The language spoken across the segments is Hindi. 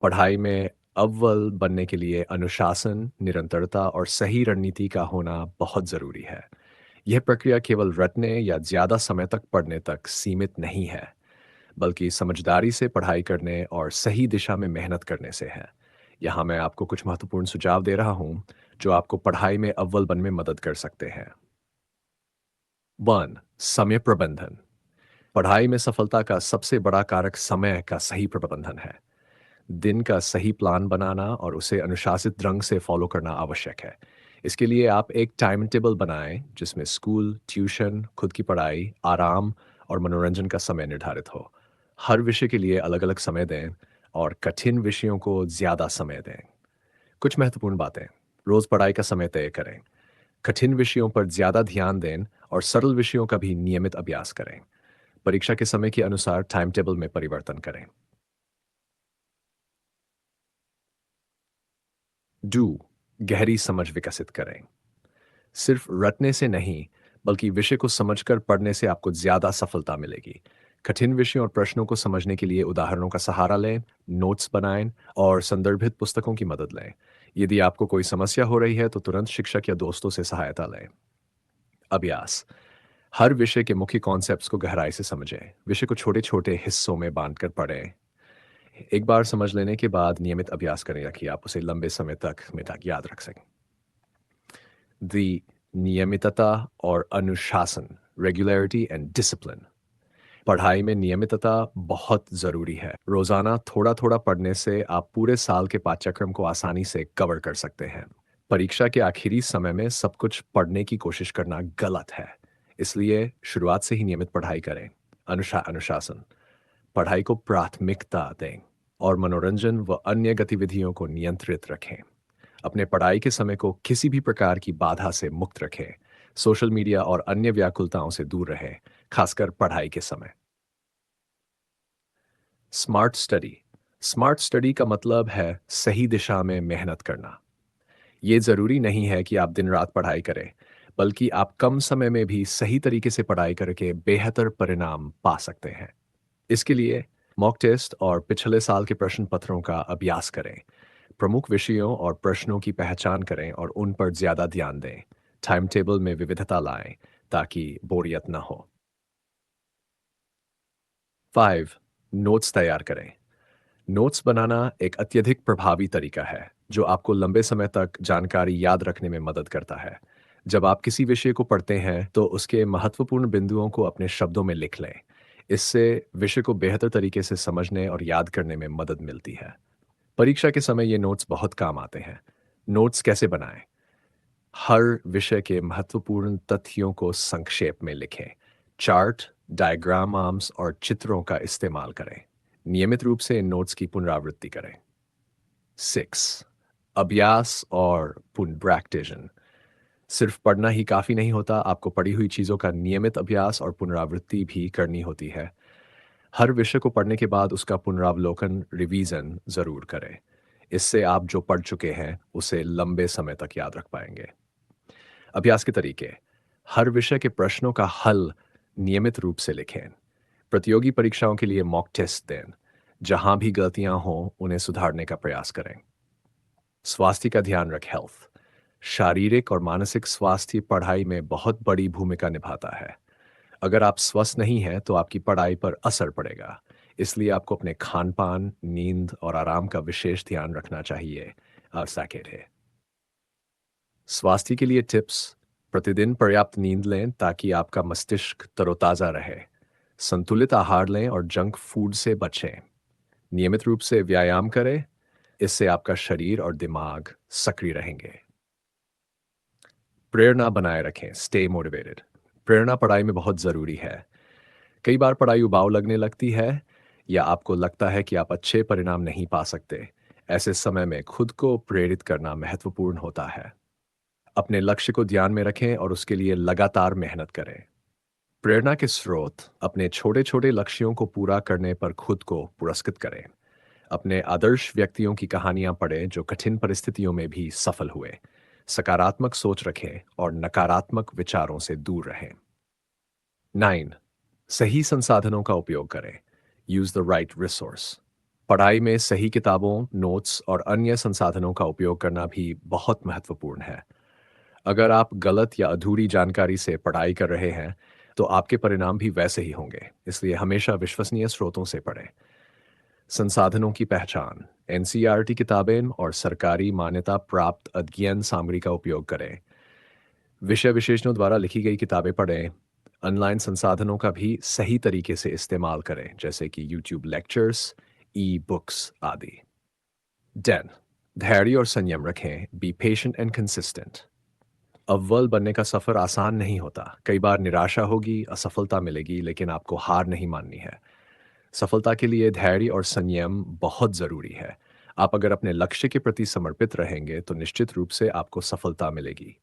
पढ़ाई में अव्वल बनने के लिए अनुशासन, निरंतरता और सही रणनीति का होना बहुत ज़रूरी है। यह प्रक्रिया केवल रटने या ज़्यादा समय तक पढ़ने तक सीमित नहीं है, बल्कि समझदारी से पढ़ाई करने और सही दिशा में मेहनत करने से है। यहाँ मैं आपको कुछ महत्वपूर्ण सुझाव दे रहा हूँ, जो आपको पढ़ाई में अव्वल बनने में मदद कर सकते हैं। 1. समय प्रबंधन। पढ़ाई में सफलता का सबसे बड़ा कारक समय का सही प्रबंधन है। दिन का सही प्लान बनाना और उसे अनुशासित ढंग से फॉलो करना आवश्यक है। इसके लिए आप एक टाइम टेबल बनाएं जिसमें स्कूल, ट्यूशन, खुद की पढ़ाई, आराम और मनोरंजन का समय निर्धारित हो। हर विषय के लिए अलग-अलग समय दें और कठिन विषयों को ज़्यादा समय दें। कुछ महत्वपूर्ण बातें। रोज़ पढ़ाई का समय तय करें। कठिन विषयों पर ज़्यादा ध्यान दें और सरल विषयों का भी नियमित अभ्यास करें। परीक्षा के समय के अनुसार टाइम टेबल में परिवर्तन करें। डू गहरी समझ विकसित करें। सिर्फ रटने से नहीं, बल्कि विषय को समझकर पढ़ने से आपको ज़्यादा सफलता मिलेगी। कठिन विषयों और प्रश्नों को समझने के लिए उदाहरणों का सहारा लें, नोट्स बनाएं और संदर्भित पुस्तकों की मदद लें। यदि आपको कोई समस्या हो रही है, तो तुरंत शिक्षक या दोस्तों से सहायता लें। अभ्यास। हर विषय के मुख्य कॉन्सेप्ट्स को गहराई से समझें। विषय को छोटे-छोटे हिस्सों में बाँटकर पढ़ें। एक बार समझ लेने के बाद नियमित अभ्यास करें ताकि आप उसे लंबे समय तक में तक याद रख सकें। दी नियमितता और अनुशासन, रेगुलरिटी एंड डिसिप्लिन। पढ़ाई में नियमितता बहुत ज़रूरी है। रोज़ाना थोड़ा-थोड़ा पढ़ने से आप पूरे साल के पाठ्यक्रम को आसानी से कवर कर सकते हैं। परीक्षा के आखिरी समय में सब कुछ पढ़ने की कोशिश करना गलत है। इसलिए शुरुआत से ही नियमित पढ़ाई करें। अनुशासन, पढ़ाई को प्राथमिकता दें और मनोरंजन व अन्य गतिविधियों को नियंत्रित रखें। अपने पढ़ाई के समय को किसी भी प्रकार की बाधा से मुक्त रखें। सोशल मीडिया और अन्य व्याकुलताओं से दूर रहें, खासकर पढ़ाई के समय। Smart study. स्मार्ट स्टडी का मतलब है सही दिशा में मेहनत करना। ये ज़रूरी नहीं है कि आप दिन रात पढ़ाई करें, बल्कि आप कम समय में भी सही तरीके से पढ़ाई करके बेहतर परिणाम पा सकते हैं। इसके लिए मॉक टेस्ट और पिछले साल के प्रश्न पत्रों का अभ्यास करें। प्रमुख विषयों और प्रश्नों की पहचान करें और उन पर ज़्यादा ध्यान दें। टाइम टेबल में विविधता लाएं ताकि बोरियत न हो। 5. नोट्स तैयार करें। नोट्स बनाना एक अत्यधिक प्रभावी तरीका है जो आपको लंबे समय तक जानकारी याद रखने में मदद करता है। जब आप किसी विषय को पढ़ते हैं तो उसके महत्वपूर्ण बिंदुओं को अपने शब्दों में लिख लें। इससे विषय को बेहतर तरीके से समझने और याद करने में मदद मिलती है। परीक्षा के समय ये नोट्स बहुत काम आते हैं। नोट्स कैसे बनाएं? हर विषय के महत्वपूर्ण तथ्यों को संक्षेप में लिखें। चार्ट, डायग्राम्स और चित्रों का इस्तेमाल करें। नियमित रूप से इन नोट्स की पुनरावृत्ति करें। 6. अभ्यास और पुनर्प्रैक्टिसन। सिर्फ पढ़ना ही काफ़ी नहीं होता, आपको पढ़ी हुई चीज़ों का नियमित अभ्यास और पुनरावृत्ति भी करनी होती है। हर विषय को पढ़ने के बाद उसका पुनरावलोकन, रिवीजन ज़रूर करें। इससे आप जो पढ़ चुके हैं, उसे लंबे समय तक याद रख पाएंगे। अभ्यास के तरीके। हर विषय के प्रश्नों का हल नियमित रूप से लिखें। प्रतियोगी परीक्षाओं के लिए मॉक टेस्ट दें। जहां भी गलतियां हों, उन्हें सुधारने का प्रयास करें। स्वास्थ्य का ध्यान रख हेल्थ। शारीरिक और मानसिक स्वास्थ्य पढ़ाई में बहुत बड़ी भूमिका निभाता है। अगर आप स्वस्थ नहीं हैं, तो आपकी पढ़ाई पर असर पड़ेगा। इसलिए आपको अपने खान-पान, नींद और आराम का विशेष ध्यान रखना चाहिए। साकेत है। स्वास्थ्य के लिए टिप्स। प्रतिदिन पर्याप्त नींद लें ताकि आपका मस्तिष्क तरोताज़ा रहे। संतुलित आहार लें और जंक फूड से बचें। नियमित रूप से व्यायाम करें। इससे आपका शरीर और दिमाग सक्रिय रहेंगे। प्रेरणा बनाए रखें, स्टे मोटिवेटेड। प्रेरणा पढ़ाई में बहुत ज़रूरी है। कई बार पढ़ाई उबाऊ लगने लगती है या आपको लगता है कि आप अच्छे परिणाम नहीं पा सकते। ऐसे समय में खुद को प्रेरित करना महत्वपूर्ण होता है। अपने लक्ष्य को ध्यान में रखें और उसके लिए लगातार मेहनत करें। प्रेरणा के स्रोत। अपने छोटे-छोटे लक्ष्यों को पूरा करने पर खुद को पुरस्कृत करें। अपने आदर्श व्यक्तियों की कहानियां पढ़ें जो कठिन परिस्थितियों में भी सफल हुए। सकारात्मक सोच रखें और नकारात्मक विचारों से दूर रहें। 9. सही संसाधनों का उपयोग करें। Use the right resource. पढ़ाई में सही किताबों, नोट्स और अन्य संसाधनों का उपयोग करना भी बहुत महत्वपूर्ण है। अगर आप गलत या अधूरी जानकारी से पढ़ाई कर रहे हैं, तो आपके परिणाम भी वैसे ही होंगे। इसलिए हमेशा विश्वसनीय स्रोतों से पढ़ें। संसाधनों की पहचान, एनसीईआरटी किताबें और सरकारी मान्यता प्राप्त अध्ययन सामग्री का उपयोग करें। विषय विशेषज्ञों द्वारा लिखी गई किताबें पढ़ें। ऑनलाइन संसाधनों का भी सही तरीके से इस्तेमाल करें, जैसे कि यूट्यूब लेक्चर्स, ई बुक्स आदि। 10. धैर्य और संयम रखें। Be patient and consistent. अव्वल बनने का सफ़र आसान नहीं होता। कई बार निराशा होगी, असफलता मिलेगी, लेकिन आपको हार नहीं माननी है। सफलता के लिए धैर्य और संयम बहुत ज़रूरी है। आप अगर अपने लक्ष्य के प्रति समर्पित रहेंगे, तो निश्चित रूप से आपको सफलता मिलेगी।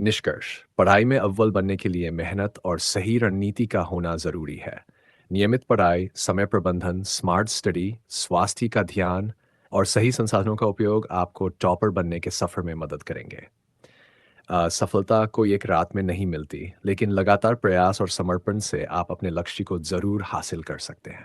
निष्कर्ष, पढ़ाई में अव्वल बनने के लिए मेहनत और सही रणनीति का होना ज़रूरी है। नियमित पढ़ाई, समय प्रबंधन, स्मार्ट स्टडी, स्वास्थ्य का ध्यान और सही संसाधनों का उपयोग आपको टॉपर बनने के सफ़र में मदद करेंगे। सफलता कोई एक रात में नहीं मिलती, लेकिन लगातार प्रयास और समर्पण से आप अपने लक्ष्य को ज़रूर हासिल कर सकते हैं।